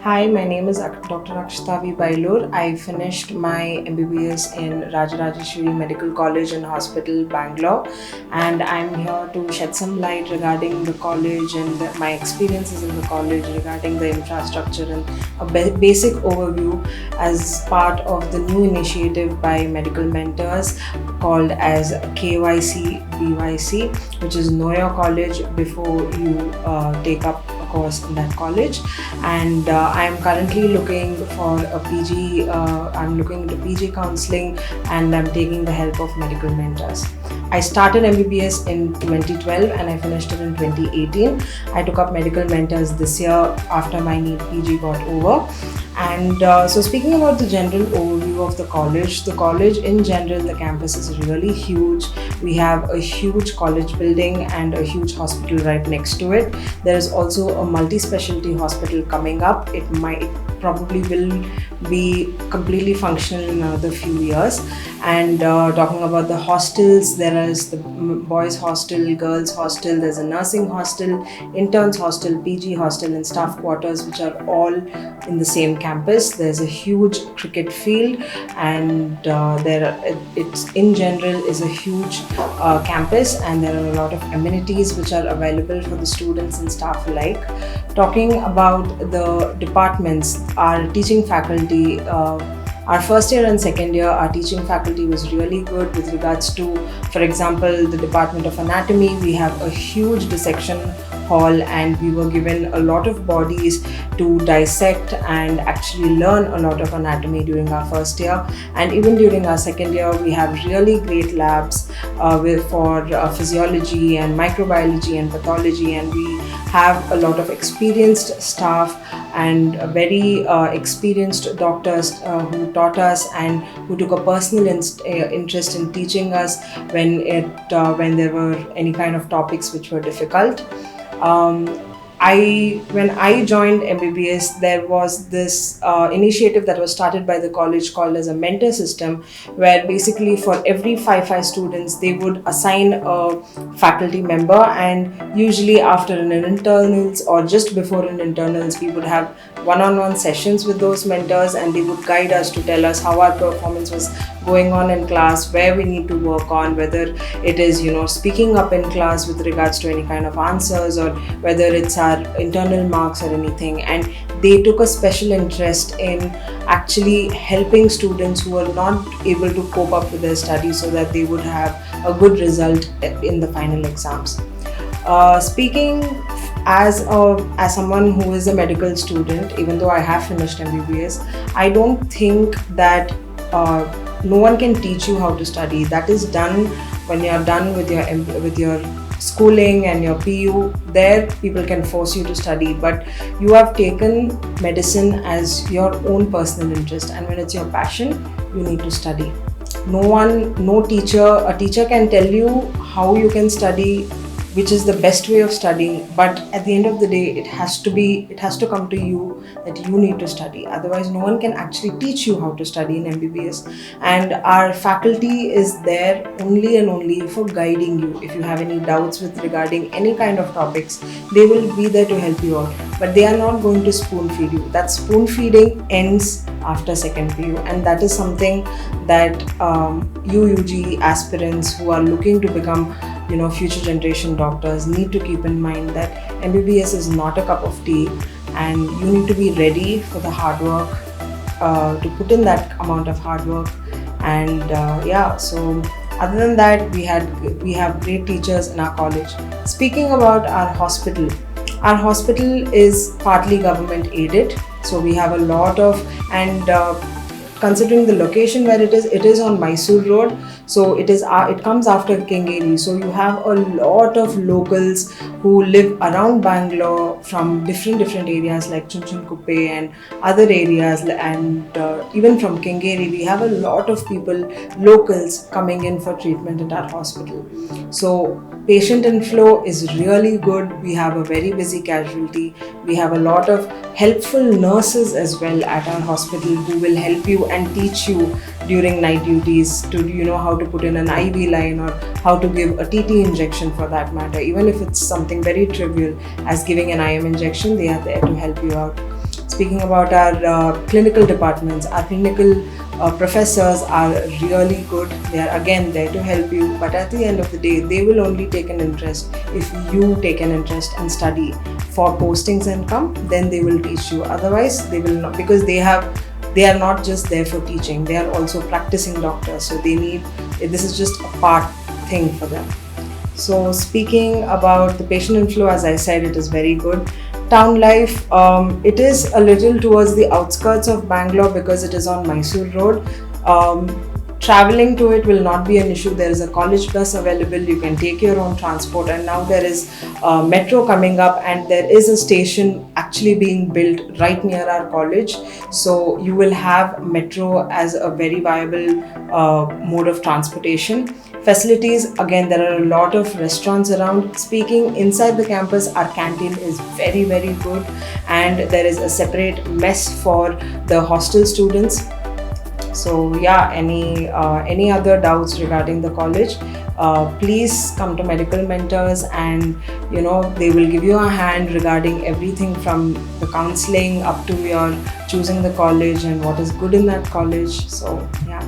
Hi, my name is Dr. Akshatha. I finished my MBBS in Rajarajeswari Medical College and Hospital, Bangalore, and I'm here to shed some light regarding the college and my experiences in the college regarding the infrastructure and a basic overview as part of the new initiative by medical mentors called as KYC-BYC, which is Know Your College before you take up a course in that college. And I am currently looking for a PG. I'm looking into PG counselling, and I'm taking the help of medical mentors. I started MBBS in 2012 and I finished it in 2018. I took up medical mentors this year after my NEET PG got over. And so speaking about the general overview of the college in general, the campus is really huge. We have a huge college building and a huge hospital right next to it. There is also a multi-specialty hospital coming up. It probably will be completely functional in another few years. And talking about the hostels, there is the boys hostel, girls hostel, there's a nursing hostel, interns hostel, PG hostel and staff quarters, which are all in the same campus. There's a huge cricket field, and it's in general is a huge campus, and there are a lot of amenities which are available for the students and staff alike. Talking about the departments, our teaching faculty, our first year and second year, our teaching faculty was really good with regards to, for example, the Department of Anatomy. We have a huge dissection hall, and we were given a lot of bodies to dissect and actually learn a lot of anatomy during our first year. And even during our second year, we have really great labs for physiology and microbiology and pathology, and we have a lot of experienced staff and very experienced doctors who taught us and who took a personal interest in teaching us when there were any kind of topics which were difficult. When I joined MBBS, there was this initiative that was started by the college called as a mentor system, where basically for every 5 students, they would assign a faculty member, and usually after an internals or just before an internals, we would have one-on-one sessions with those mentors, and they would guide us to tell us how our performance was going on in class, where we need to work on, whether it is speaking up in class with regards to any kind of answers, or whether it's our internal marks or anything. And they took a special interest in actually helping students who are not able to cope up with their studies so that they would have a good result in the final exams. Speaking as someone who is a medical student, even though I have finished MBBS, I don't think that no one can teach you how to study. That is done when you are done with your schooling and your PU. There people can force you to study, but you have taken medicine as your own personal interest, and when it's your passion, you need to study. A teacher can tell you how you can study, which is the best way of studying, but at the end of the day, it has to come to you that you need to study. Otherwise, no one can actually teach you how to study in MBBS. And our faculty is there only and only for guiding you. If you have any doubts regarding any kind of topics, they will be there to help you out. But they are not going to spoon feed you. That spoon feeding ends after second PU, and that is something that UUG aspirants who are looking to become future generation doctors need to keep in mind, that MBBS is not a cup of tea, and you need to be ready for the hard work, to put in that amount of hard work. And so other than that, we have great teachers in our college. Speaking about our hospital is partly government aided, so we have a lot of, and considering the location where it is on Mysore Road, so it comes after Kengeri. So you have a lot of locals who live around Bangalore from different areas like Chunchunkuppe and other areas, and even from Kengeri, we have a lot of people, locals, coming in for treatment at our hospital. So patient inflow is really good. We have a very busy casualty. We have a lot of helpful nurses as well at our hospital who will help you and teach you during night duties to how to put in an IV line or how to give a TT injection, for that matter. Even if it's something very trivial as giving an IM injection, they are there to help you out. Speaking about our clinical departments, our clinical professors are really good. They are again there to help you, but at the end of the day, they will only take an interest if you take an interest and study for postings and come. Then they will teach you. Otherwise, they will not, because they are not just there for teaching. They are also practicing doctors. So this is just a part thing for them. So speaking about the patient inflow, as I said, it is very good. Town life, it is a little towards the outskirts of Bangalore because it is on Mysore Road. Traveling to it will not be an issue. There is a college bus available. You can take your own transport, and now there is metro coming up, and there is a station actually being built right near our college. So you will have metro as a very viable mode of transportation. Facilities, again, there are a lot of restaurants around. Speaking inside the campus, our canteen is very, very good, and there is a separate mess for the hostel students. So yeah, any other doubts regarding the college, please come to Medical Mentors, and they will give you a hand regarding everything from the counselling up to your choosing the college and what is good in that college. So yeah.